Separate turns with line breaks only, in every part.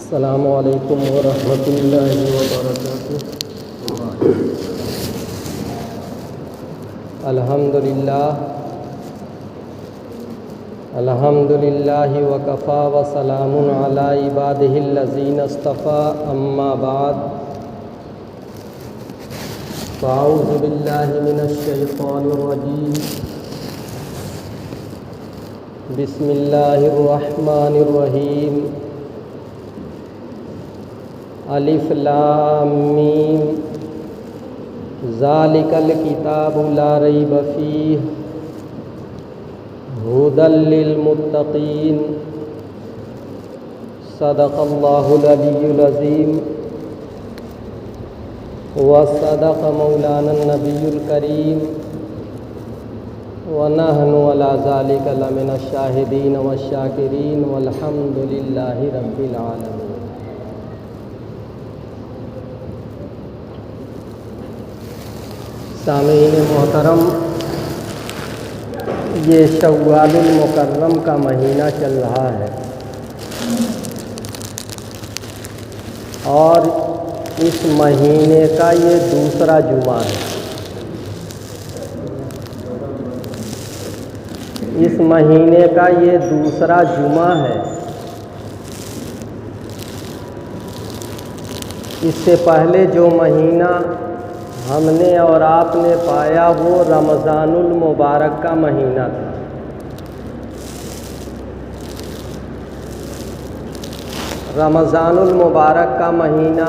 السلام علیکم ورحمۃ اللہ وبرکاتہ۔ الحمد للہ وکفیٰ وسلام علی عبادہ الذین اصطفیٰ، اما بعد فاعوذ باللہ من الشیطان الرجیم، بسم اللہ الرحمن الرحیم۔ الف لام میم، ذالک الکتاب لا ریب فیہ ھدی للمتقین۔ صدق اللہ العلی العظیم وصدق مولانا النبی الکریم، ونحن علی ذلک لمن الشاہدین والشاکرین، والحمد للہ رب العالمین۔ سامعین محترم، یہ شوال المکرم کا مہینہ چل رہا ہے اور اس مہینے کا یہ دوسرا جمعہ ہے۔ اس مہینے کا یہ دوسرا جمعہ ہے۔ اس سے پہلے جو مہینہ ہم نے اور آپ نے پایا وہ رمضان المبارک کا مہینہ تھا۔ رمضان المبارک کا مہینہ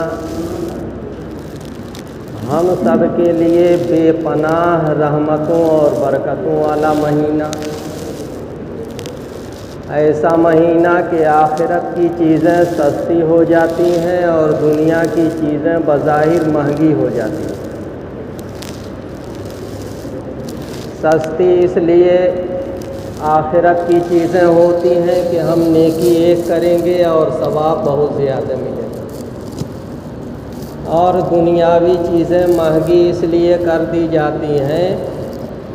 ہم سب کے لیے بے پناہ رحمتوں اور برکتوں والا مہینہ، ایسا مہینہ کہ آخرت کی چیزیں سستی ہو جاتی ہیں اور دنیا کی چیزیں بظاہر مہنگی ہو جاتی ہیں۔ سستی اس لیے آخرت کی چیزیں ہوتی ہیں کہ ہم نیکی ایک کریں گے اور ثواب بہت زیادہ ملے گا، اور دنیاوی چیزیں مہنگی اس لیے کر دی جاتی ہیں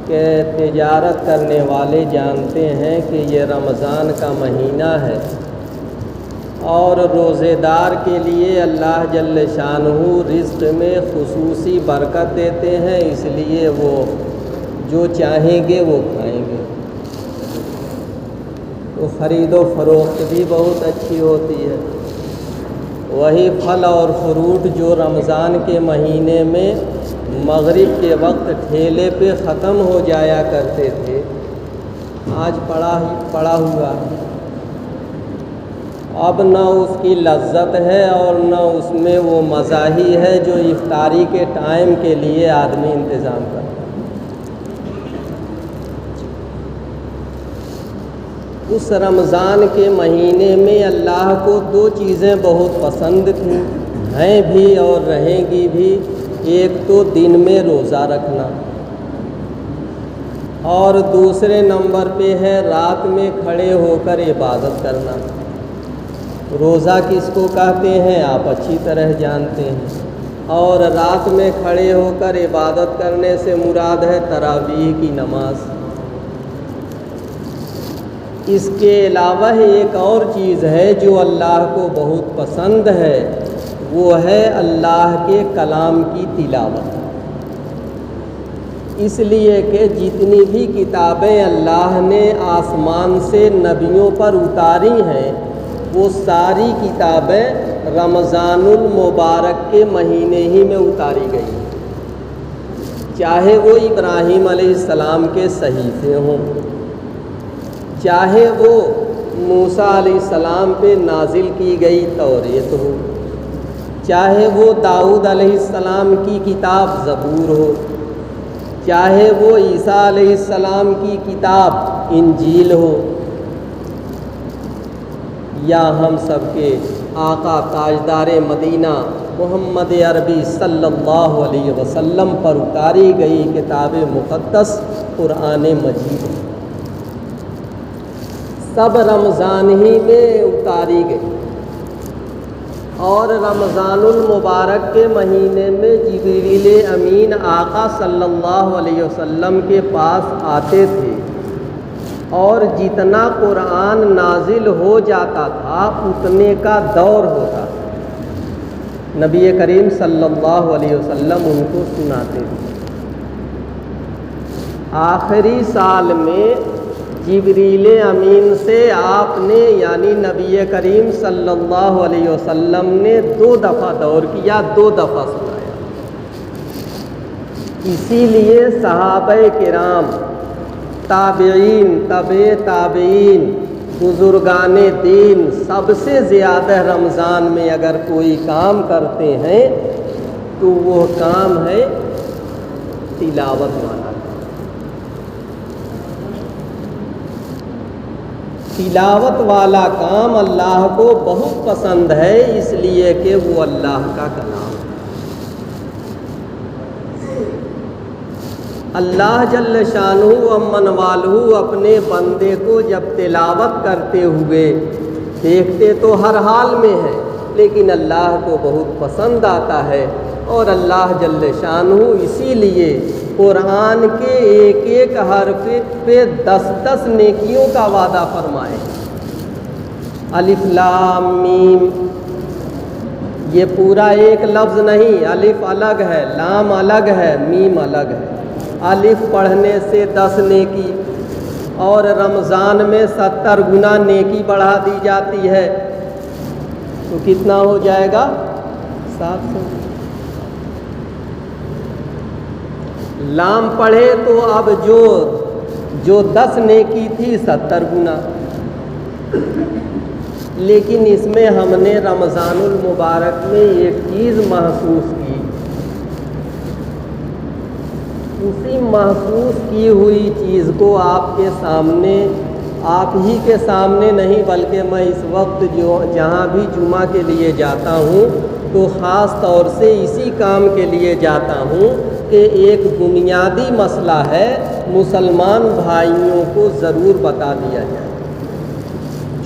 کہ تجارت کرنے والے جانتے ہیں کہ یہ رمضان کا مہینہ ہے اور روزے دار کے لیے اللہ جل شانہ رزق میں خصوصی برکت دیتے ہیں، اس لیے وہ جو چاہیں گے وہ کھائیں گے۔ تو خرید و فروخت بھی بہت اچھی ہوتی ہے۔ وہی پھل اور فروٹ جو رمضان کے مہینے میں مغرب کے وقت ٹھیلے پہ ختم ہو جایا کرتے تھے، آج پڑا ہوا ہے۔ اب نہ اس کی لذت ہے اور نہ اس میں وہ مزہ ہی ہے جو افطاری کے ٹائم کے لیے آدمی انتظام کرتا ہے۔ اس رمضان کے مہینے میں اللہ کو دو چیزیں بہت پسند تھیں، ہیں بھی اور رہیں گی بھی۔ ایک تو دن میں روزہ رکھنا، اور دوسرے نمبر پہ ہے رات میں کھڑے ہو کر عبادت کرنا۔ روزہ کس کو کہتے ہیں آپ اچھی طرح جانتے ہیں، اور رات میں کھڑے ہو کر عبادت کرنے سے مراد ہے تراویح کی نماز۔ اس کے علاوہ ایک اور چیز ہے جو اللہ کو بہت پسند ہے، وہ ہے اللہ کے کلام کی تلاوت۔ اس لیے کہ جتنی بھی کتابیں اللہ نے آسمان سے نبیوں پر اتاری ہیں وہ ساری کتابیں رمضان المبارک کے مہینے ہی میں اتاری گئی ہیں، چاہے وہ ابراہیم علیہ السلام کے صحیفے ہوں، چاہے وہ موسیٰ علیہ السلام پہ نازل کی گئی توریت ہو، چاہے وہ داؤد علیہ السلام کی کتاب زبور ہو، چاہے وہ عیسیٰ علیہ السلام کی کتاب انجیل ہو، یا ہم سب کے آقا تاجدار مدینہ محمد عربی صلی اللہ علیہ وسلم پر اتاری گئی کتاب مقدس قرآن مجید، سب رمضان ہی میں اتاری گئی۔ اور رمضان المبارک کے مہینے میں جبریل امین آقا صلی اللہ علیہ وسلم کے پاس آتے تھے اور جتنا قرآن نازل ہو جاتا تھا اتنے کا دور ہوتا نبی کریم صلی اللہ علیہ وسلم ان کو سناتے تھے۔ آخری سال میں جبریل امین سے آپ نے یعنی نبی کریم صلی اللہ علیہ وسلم نے 2 دفعہ دور کیا، 2 دفعہ سنایا۔ اسی لیے صحابہ کرام، تابعین، تبع تابعین، بزرگان دین سب سے زیادہ رمضان میں اگر کوئی کام کرتے ہیں تو وہ کام ہے تلاوت والا۔ تلاوت والا کام اللہ کو بہت پسند ہے، اس لیے کہ وہ اللہ کا کلام ہے۔ اللہ جل شانہ امن والہ اپنے بندے کو جب تلاوت کرتے ہوئے دیکھتے تو ہر حال میں ہے، لیکن اللہ کو بہت پسند آتا ہے، اور اللہ جل شانہ اسی لیے قرآن کے ایک ایک حرف پہ 10 نیکیوں کا وعدہ فرمائے۔ الف لام میم، یہ پورا ایک لفظ نہیں، الف الگ ہے، لام الگ ہے، میم الگ ہے۔ الف پڑھنے سے 10 نیکی، اور رمضان میں 70 گنا نیکی بڑھا دی جاتی ہے، تو کتنا ہو جائے گا؟ 700۔ لام پڑھے تو اب جو 10 نیکی تھی 70 گنا۔ لیکن اس میں ہم نے رمضان المبارک میں ایک چیز محسوس کی، اسی محسوس کی ہوئی چیز کو آپ کے سامنے، آپ ہی کے سامنے نہیں بلکہ میں اس وقت جہاں بھی جمعہ کے لیے جاتا ہوں تو خاص طور سے اسی کام کے لیے جاتا ہوں کہ ایک بنیادی مسئلہ ہے، مسلمان بھائیوں کو ضرور بتا دیا جائے۔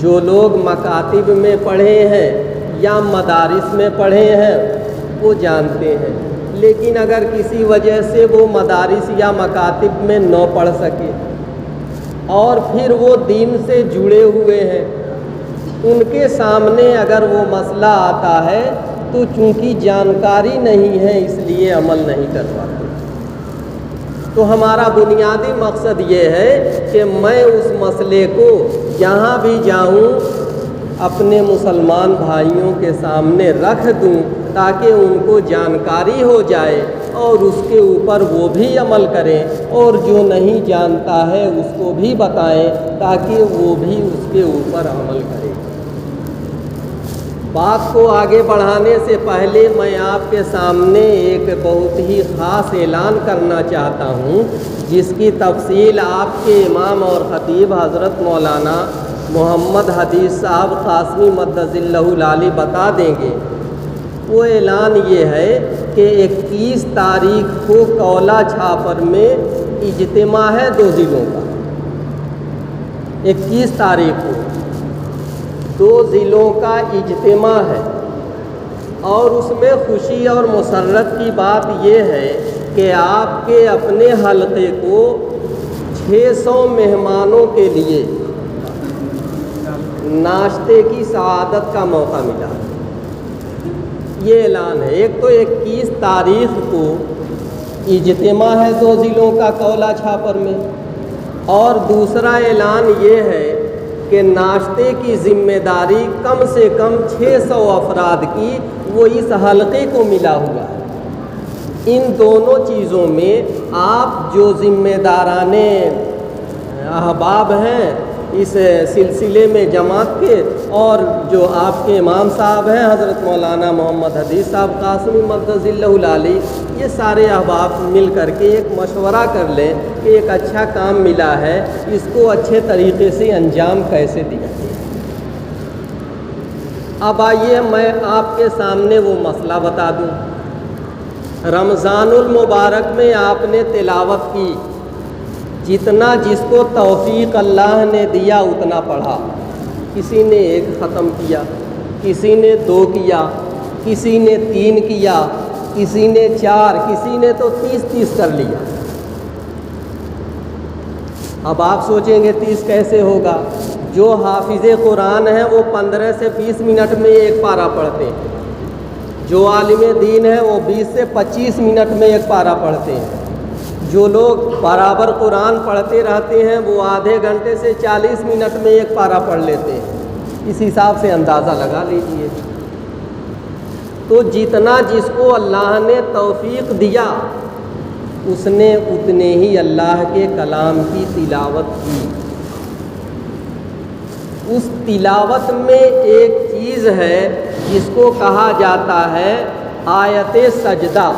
جو لوگ مکاتب میں پڑھے ہیں یا مدارس میں پڑھے ہیں وہ جانتے ہیں، لیکن اگر کسی وجہ سے وہ مدارس یا مکاتب میں نہ پڑھ سکے اور پھر وہ دین سے جڑے ہوئے ہیں، ان کے سامنے اگر وہ مسئلہ آتا ہے تو چونکہ جانکاری نہیں ہے اس لیے عمل نہیں کر پاتے۔ تو ہمارا بنیادی مقصد یہ ہے کہ میں اس مسئلے کو جہاں بھی جاؤں اپنے مسلمان بھائیوں کے سامنے رکھ دوں تاکہ ان کو جانکاری ہو جائے اور اس کے اوپر وہ بھی عمل کریں، اور جو نہیں جانتا ہے اس کو بھی بتائیں تاکہ وہ بھی اس کے اوپر عمل کرے۔ بات کو آگے بڑھانے سے پہلے میں آپ کے سامنے ایک بہت ہی خاص اعلان کرنا چاہتا ہوں، جس کی تفصیل آپ کے امام اور خطیب حضرت مولانا محمد حدیث صاحب قاسمی مدظ اللہ العالی بتا دیں گے۔ وہ اعلان یہ ہے کہ 21 تاریخ کو کولا چھاپر میں اجتماع ہے 2 ضلعوں کا۔ 21 تاریخ کو 2 ضلعوں کا اجتماع ہے، اور اس میں خوشی اور مسرت کی بات یہ ہے کہ آپ کے اپنے حلقے کو 600 مہمانوں کے لیے ناشتے کی سعادت کا موقع ملا۔ یہ اعلان ہے، ایک تو 21 تاریخ کو اجتماع ہے 2 ضلعوں کا کولا چھاپر میں، اور دوسرا اعلان یہ ہے کہ ناشتے کی ذمہ داری کم سے کم 600 افراد کی وہ اس حلقے کو ملا ہوا ہے۔ ان دونوں چیزوں میں آپ جو ذمہ داران احباب ہیں اس سلسلے میں جماعت کے، اور جو آپ کے امام صاحب ہیں حضرت مولانا محمد حدیث صاحب قاسمی مدظ اللہ العالی، یہ سارے احباب مل کر کے ایک مشورہ کر لیں کہ ایک اچھا کام ملا ہے، اس کو اچھے طریقے سے انجام کیسے دیا جائے۔ اب آئیے میں آپ کے سامنے وہ مسئلہ بتا دوں۔ رمضان المبارک میں آپ نے تلاوت کی، جتنا جس کو توفیق اللہ نے دیا اتنا پڑھا۔ کسی نے 1 ختم کیا، کسی نے 2 کیا، کسی نے 3 کیا، کسی نے 4، کسی نے تو 30 کر لیا۔ اب آپ سوچیں گے 30 کیسے ہوگا؟ جو حافظ قرآن ہیں وہ 15 سے 20 منٹ میں 1 پارہ پڑھتے ہیں، جو عالم دین ہے وہ 20 سے 25 منٹ میں ایک پارہ پڑھتے ہیں، جو لوگ برابر قرآن پڑھتے رہتے ہیں وہ آدھے گھنٹے سے 40 منٹ میں ایک پارہ پڑھ لیتے ہیں۔ اس حساب سے اندازہ لگا لیجئے۔ تو جتنا جس کو اللہ نے توفیق دیا اس نے اتنے ہی اللہ کے کلام کی تلاوت کی۔ اس تلاوت میں ایک چیز ہے جس کو کہا جاتا ہے آیت سجدہ۔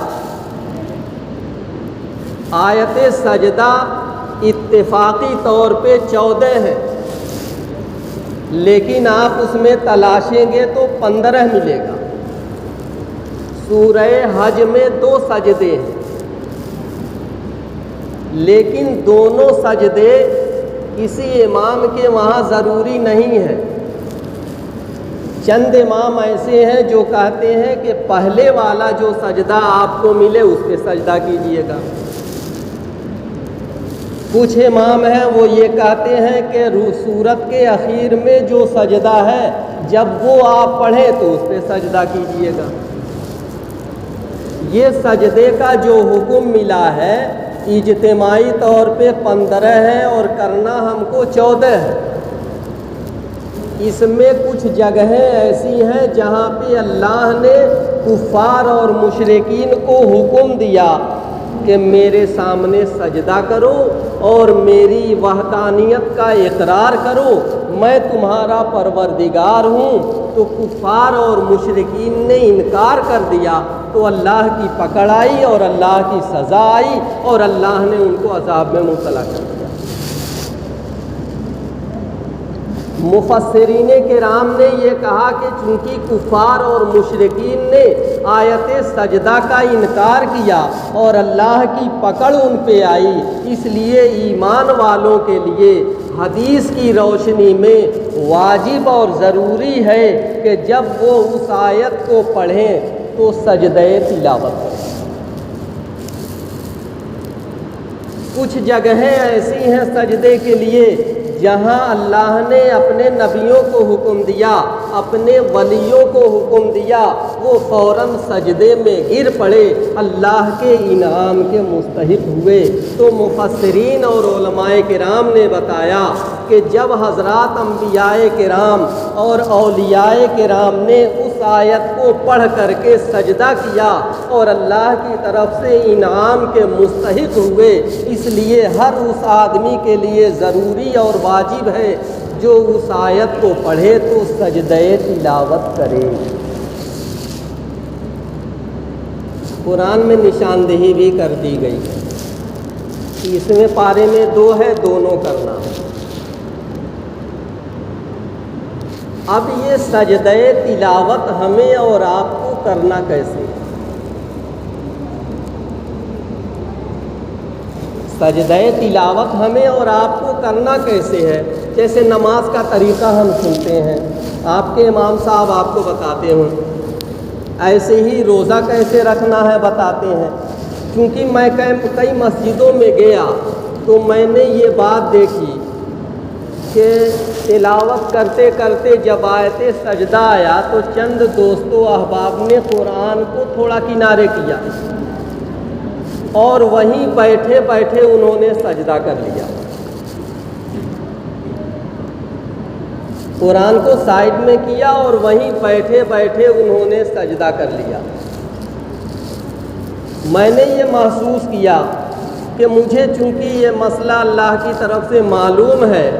آیت سجدہ اتفاقی طور پہ 14 ہے، لیکن آپ اس میں تلاشیں گے تو 15 ملے گا۔ سورہ حج میں 2 سجدے ہیں، لیکن دونوں سجدے کسی امام کے وہاں ضروری نہیں ہے۔ چند امام ایسے ہیں جو کہتے ہیں کہ پہلے والا جو سجدہ آپ کو ملے اس پہ سجدہ کیجئے گا۔ کچھ امام ہیں وہ یہ کہتے ہیں کہ سورت کے اخیر میں جو سجدہ ہے جب وہ آپ پڑھیں تو اس پہ سجدہ کیجئے گا۔ یہ سجدے کا جو حکم ملا ہے اجتماعی طور پہ 15 ہے اور کرنا ہم کو 14 ہے۔ اس میں کچھ جگہیں ایسی ہیں جہاں پہ اللہ نے کفار اور مشرکین کو حکم دیا کہ میرے سامنے سجدہ کرو اور میری وحدانیت کا اقرار کرو، میں تمہارا پروردگار ہوں۔ تو کفار اور مشرکین نے انکار کر دیا تو اللہ کی پکڑ آئی اور اللہ کی سزا آئی اور اللہ نے ان کو عذاب میں مبتلا کر دیا۔ مفسرین کرام نے یہ کہا کہ چونکہ کفار اور مشرکین نے آیت سجدہ کا انکار کیا اور اللہ کی پکڑ ان پہ آئی، اس لیے ایمان والوں کے لیے حدیث کی روشنی میں واجب اور ضروری ہے کہ جب وہ اس آیت کو پڑھیں تو سجدہ تلاوت کریں۔ کچھ جگہیں ایسی ہیں سجدے کے لیے جہاں اللہ نے اپنے نبیوں کو حکم دیا، اپنے ولیوں کو حکم دیا، وہ فوراً سجدے میں گر پڑے، اللہ کے انعام کے مستحق ہوئے۔ تو مفسرین اور علماء کرام نے بتایا کہ جب حضرات انبیاء کرام اور اولیاء کرام نے اس آیت کو پڑھ کر کے سجدہ کیا اور اللہ کی طرف سے انعام کے مستحق ہوئے، اس لیے ہر اس آدمی کے لیے ضروری اور واجب ہے جو اس آیت کو پڑھے تو سجدہ تلاوت کرے۔ قرآن میں نشاندہی بھی کر دی گئی ہے، اس میں پارے میں 2 ہے، دونوں کرنا۔ اب یہ سجدہ تلاوت ہمیں اور آپ کو کرنا کیسے؟ سجدہ تلاوت ہمیں اور آپ کو کرنا کیسے ہے؟ جیسے نماز کا طریقہ ہم سنتے ہیں، آپ کے امام صاحب آپ کو بتاتے ہیں، ایسے ہی روزہ کیسے رکھنا ہے بتاتے ہیں۔ کیونکہ میں کئی مسجدوں میں گیا تو میں نے یہ بات دیکھی کہ تلاوت کرتے کرتے جب آیت سجدہ آیا تو چند دوستوں احباب نے قرآن کو تھوڑا کنارے کیا اور وہیں بیٹھے بیٹھے انہوں نے سجدہ کر لیا۔ قرآن کو سائیڈ میں کیا اور وہیں بیٹھے بیٹھے انہوں نے سجدہ کر لیا۔ میں نے یہ محسوس کیا کہ مجھے چونکہ یہ مسئلہ اللہ کی طرف سے معلوم ہے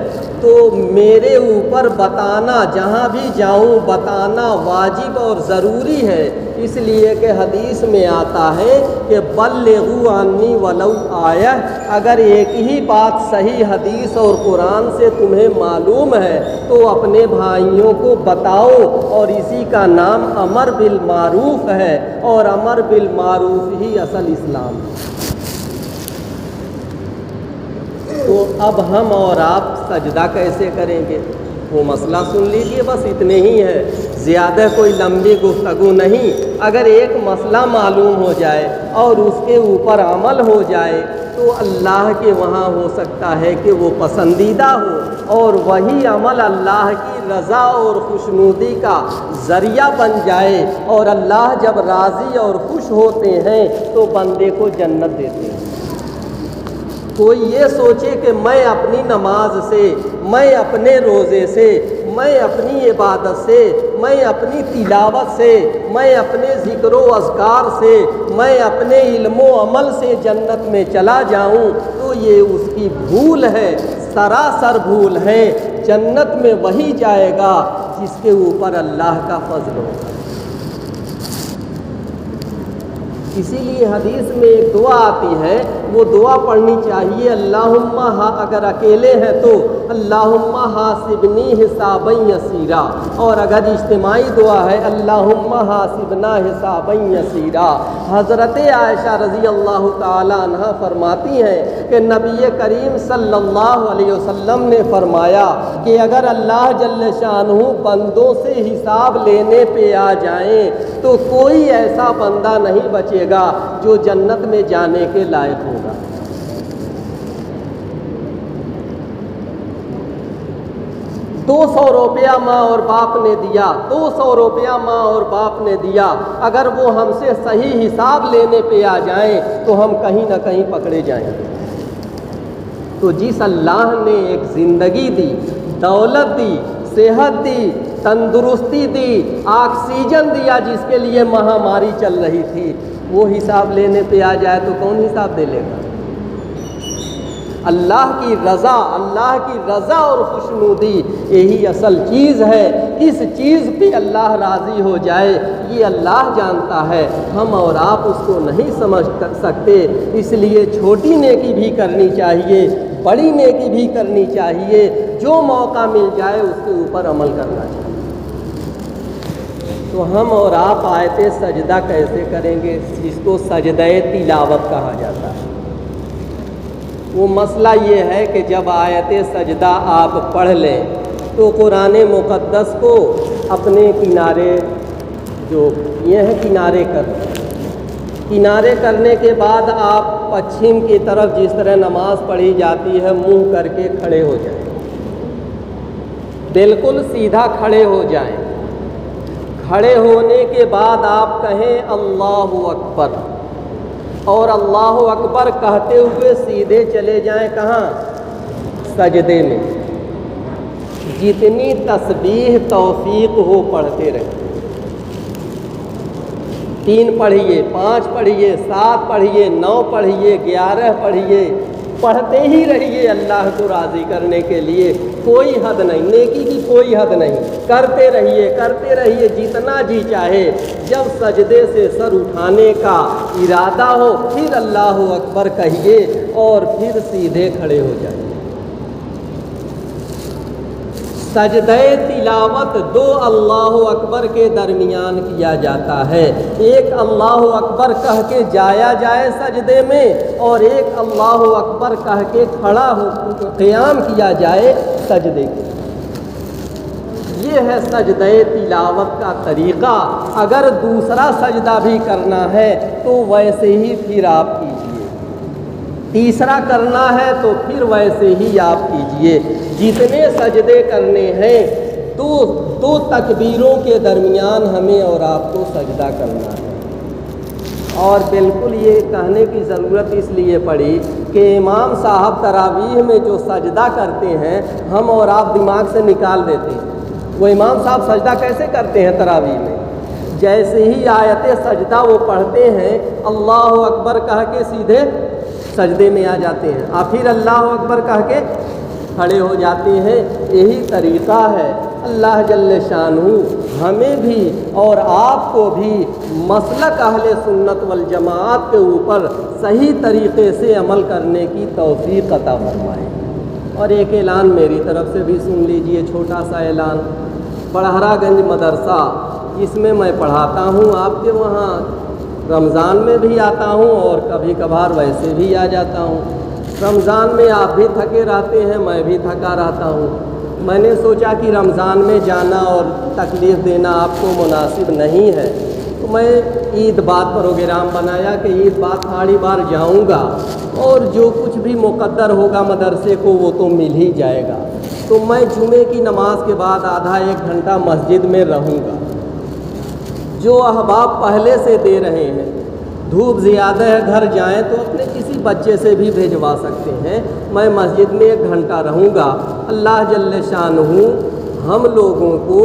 تو میرے اوپر بتانا، جہاں بھی جاؤں بتانا واجب اور ضروری ہے، اس لیے کہ حدیث میں آتا ہے کہ بلغوا عنی ولو آیہ، اگر ایک ہی بات صحیح حدیث اور قرآن سے تمہیں معلوم ہے تو اپنے بھائیوں کو بتاؤ، اور اسی کا نام امر بالمعروف ہے، اور امر بالمعروف ہی اصل اسلام ہے۔ تو اب ہم اور آپ سجدہ کیسے کریں گے وہ مسئلہ سن لیجئے، بس اتنے ہی ہے۔ زیادہ کوئی لمبی گفتگو نہیں، اگر ایک مسئلہ معلوم ہو جائے اور اس کے اوپر عمل ہو جائے تو اللہ کے وہاں ہو سکتا ہے کہ وہ پسندیدہ ہو، اور وہی عمل اللہ کی رضا اور خوشنودی کا ذریعہ بن جائے، اور اللہ جب راضی اور خوش ہوتے ہیں تو بندے کو جنت دیتے ہیں۔ کوئی یہ سوچے کہ میں اپنی نماز سے، میں اپنے روزے سے، میں اپنی عبادت سے، میں اپنی تلاوت سے، میں اپنے ذکر و اذکار سے، میں اپنے علم و عمل سے جنت میں چلا جاؤں، تو یہ اس کی بھول ہے، سراسر بھول ہے۔ جنت میں وہی جائے گا جس کے اوپر اللہ کا فضل ہوگا۔ اسی لیے حدیث میں ایک دعا آتی ہے، وہ دعا پڑھنی چاہیے، اللہم اگر اکیلے ہیں تو اللہم حاسبنی حسابا یسیرا، اور اگر اجتماعی دعا ہے اللہم حاسبنا حسابا یسیرا۔ حضرت عائشہ رضی اللہ تعالی عنہ فرماتی ہیں کہ نبی کریم صلی اللہ علیہ وسلم نے فرمایا کہ اگر اللہ جل شانہ بندوں سے حساب لینے پہ آ جائیں تو کوئی ایسا بندہ نہیں بچے گا جو جنت میں جانے کے لائق ہوگا۔ 200 روپیہ ماں اور باپ نے دیا، 200 روپیہ ماں اور باپ نے دیا، اگر وہ ہم سے صحیح حساب لینے پہ آ جائیں تو ہم کہیں نہ کہیں پکڑے جائیں گے۔ تو جس اللہ نے ایک زندگی دی، دولت دی، صحت دی، تندرستی دی، آکسیجن دیا، جس کے لیے مہاماری چل رہی تھی، وہ حساب لینے پہ آ جائے تو کون حساب دے لے گا؟ اللہ کی رضا اور خوشنودی یہی اصل چیز ہے۔ اس چیز پہ اللہ راضی ہو جائے یہ اللہ جانتا ہے، ہم اور آپ اس کو نہیں سمجھ سکتے۔ اس لیے چھوٹی نیکی بھی کرنی چاہیے، بڑی نیکی بھی کرنی چاہیے، جو موقع مل جائے اس کے اوپر عمل کرنا چاہیے۔ تو ہم اور آپ آیت سجدہ کیسے کریں گے؟ جس کو سجدہ تلاوت کہا جاتا ہے۔ وہ مسئلہ یہ ہے کہ جب آیت سجدہ آپ پڑھ لیں تو قرآن مقدس کو اپنے کنارے جو یہ ہے کنارے کر دیں۔ کنارے کرنے کے بعد آپ پچھم کی طرف جس طرح نماز پڑھی جاتی ہے منہ کر کے کھڑے ہو جائیں، بالکل سیدھا کھڑے ہو جائیں۔ کھڑے ہونے کے بعد آپ کہیں اللہ اکبر، اور اللہ اکبر کہتے ہوئے سیدھے چلے جائیں کہاں؟ سجدے میں۔ جتنی تسبیح توفیق ہو پڑھتے رہیں، 3 پڑھیے، 5 پڑھیے، 7 پڑھیے، 9 پڑھیے، 11 پڑھیے، پڑھتے ہی رہیے اللہ کو راضی کرنے کے لیے۔ کوئی حد نہیں، نیکی کی کوئی حد نہیں، کرتے رہیے جتنا جی چاہے۔ جب سجدے سے سر اٹھانے کا ارادہ ہو پھر اللہ اکبر کہیے اور پھر سیدھے کھڑے ہو جائیے۔ سجدہ تلاوت 2 اللہ اکبر کے درمیان کیا جاتا ہے، ایک اللہ اکبر کہہ کے جایا جائے سجدے میں، اور ایک اللہ اکبر کہہ کے کھڑا ہو قیام کیا جائے سجدے کے۔ یہ ہے سجدہ تلاوت کا طریقہ۔ اگر دوسرا سجدہ بھی کرنا ہے تو ویسے ہی پھر آپ کیجئے، تیسرا کرنا ہے تو پھر ویسے ہی آپ کیجئے۔ جتنے سجدے کرنے ہیں دو تکبیروں کے درمیان ہمیں اور آپ کو سجدہ کرنا ہے۔ اور بالکل یہ کہنے کی ضرورت اس لیے پڑی کہ امام صاحب تراویح میں جو سجدہ کرتے ہیں ہم اور آپ دماغ سے نکال دیتے ہیں۔ وہ امام صاحب سجدہ کیسے کرتے ہیں تراویح میں؟ جیسے ہی آیت سجدہ وہ پڑھتے ہیں اللہ اکبر کہہ کے سیدھے سجدے میں آ جاتے ہیں، اور پھر اللہ اکبر کہہ کے کھڑے ہو جاتے ہیں۔ یہی طریقہ ہے۔ اللہ جل شانہ ہمیں بھی اور آپ کو بھی مسلک اہل سنت والجماعت کے اوپر صحیح طریقے سے عمل کرنے کی توفیق عطا فرمائے۔ اور ایک اعلان میری طرف سے بھی سن لیجئے، چھوٹا سا اعلان۔ بڑہرہ گنج مدرسہ جس میں میں پڑھاتا ہوں، آپ کے وہاں رمضان میں بھی آتا ہوں اور کبھی کبھار ویسے بھی آ جاتا ہوں۔ رمضان میں آپ بھی تھکے رہتے ہیں، میں بھی تھکا رہتا ہوں۔ میں نے سوچا کہ رمضان میں جانا اور تکلیف دینا آپ کو مناسب نہیں ہے، تو میں عید بعد پروگرام بنایا کہ عید بعد تھوڑی بار جاؤں گا اور جو کچھ بھی مقدر ہوگا مدرسے کو وہ تو مل ہی جائے گا۔ تو میں جمعے کی نماز کے بعد آدھا ایک گھنٹہ مسجد میں رہوں گا۔ جو احباب پہلے سے دے رہے ہیں، دھوپ زیادہ ہے گھر جائیں تو اپنے کسی بچے سے بھی بھیجوا سکتے ہیں، میں مسجد میں 1 گھنٹہ رہوں گا۔ اللہ جل شانہ ہم لوگوں کو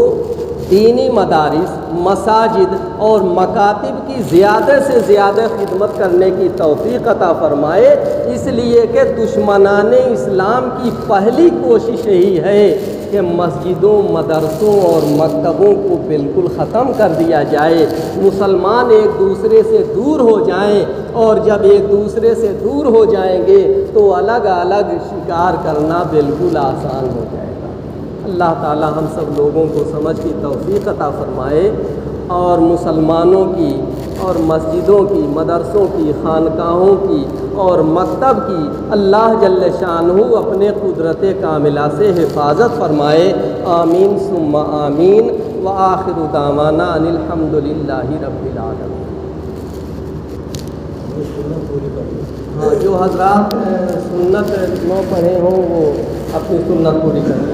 دینی مدارس، مساجد اور مکاتب کی زیادہ سے زیادہ خدمت کرنے کی توفیق عطا فرمائے، اس لیے کہ دشمنان اسلام کی پہلی کوشش یہی ہے کہ مسجدوں، مدرسوں اور مکتبوں کو بالکل ختم کر دیا جائے، مسلمان ایک دوسرے سے دور ہو جائیں، اور جب ایک دوسرے سے دور ہو جائیں گے تو الگ الگ شکار کرنا بالکل آسان ہو جائے گا۔ اللہ تعالی ہم سب لوگوں کو سمجھ کی توفیق عطا فرمائے، اور مسلمانوں کی اور مسجدوں کی، مدرسوں کی، خانقاہوں کی اور مکتب کی اللہ جل شانہ اپنے قدرت کاملہ سے حفاظت فرمائے۔ آمین ثم آمین، وآخر دعوانا ان الحمد للہ رب العالمین۔ ہاں، جو حضرات سنت نو پڑھے ہوں وہ اپنی سنت پوری کریں۔